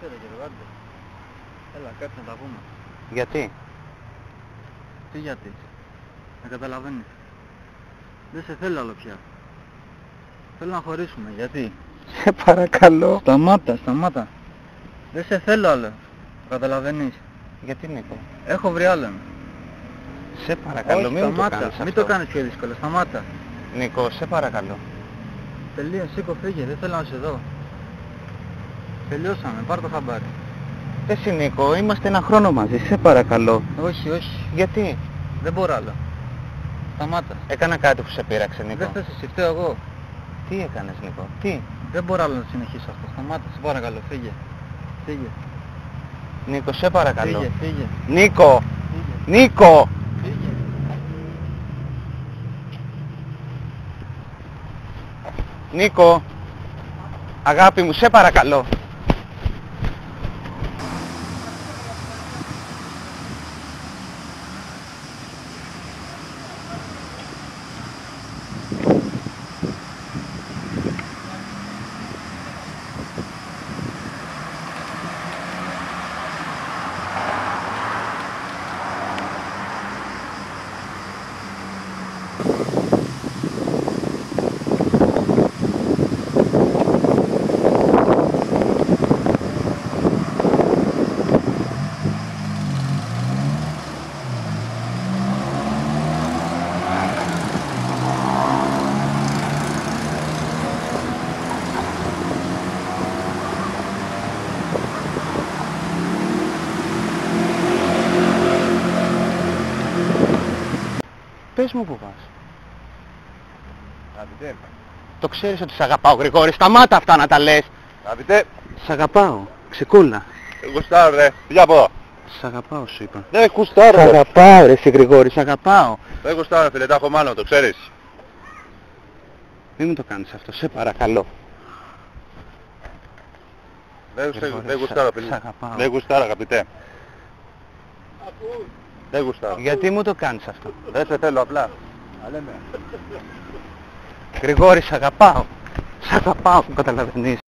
Κάτσε ρε κύριε Βάρντε. Έλα, κάτσε να τα πούμε. Γιατί? Τι γιατί? Να καταλαβαίνεις. Δεν σε θέλω άλλο πια. Θέλω να χωρίσουμε. Γιατί? Σε παρακαλώ. Σταμάτα. Δεν σε θέλω άλλο. Καταλαβαίνεις. Γιατί Νίκο? Έχω βρει άλλον. Σε παρακαλώ, Όχι, μην το σταμάτα. κάνεις Μην αυτό. το κάνεις πιο δύσκολο. Σταμάτα. Νίκο, σε παρακαλώ. Τελείω, σήκω, φύγε. Δεν θέλω να σε δω. Τελειώσαμε. Πάρ' το χαμπάρι. Εσύ Νίκο, είμαστε ένα χρόνο μαζί, σε παρακαλώ. Όχι. Γιατί? Δεν μπορώ άλλο. Σταμάτα. Έκανα κάτι που σε πείραξε Νίκο. Δεν θες εσύ, φταίω εγώ. Τι έκανες Νίκο? Τι? Δεν μπορώ άλλο να συνεχίσω αυτό. Σταμάτα, σε παρακαλώ. Φύγε. Νίκο, σε παρακαλώ. Φύγε. Νίκο! Φύγε. Νίκο! Φύγε. Νίκο! Αγάπη μου, σε παρακαλώ. Πες μου που πας. Αγαπητέ. Το ξέρεις ότι σ' αγαπάω Γρηγόρη, σταμάτα αυτά να τα λες. Αγαπητέ. Σ' αγαπάω, ξεκούλα. Γουστάρω ρε. Πήγα από εδώ. Σ' αγαπάω σου είπα. Δεν γουστάρω. Σ' αγαπάω ρε εσύ Γρηγόρη, σ' αγαπάω. Δεν γουστάρω φίλε, τα έχω μάλλον, το ξέρεις. Μην μου το κάνεις αυτό, σε παρακαλώ. Δεν γουστάρω Σ' φίλε. αγαπάω. Δεν γουστάρω αγαπητέ. Δεν γουστάρω. Γιατί μου το κάνεις αυτό. Δεν σε θέλω απλά. Γρηγόρη, σ' αγαπάω. Σ' αγαπάω, καταλαβαίνεις.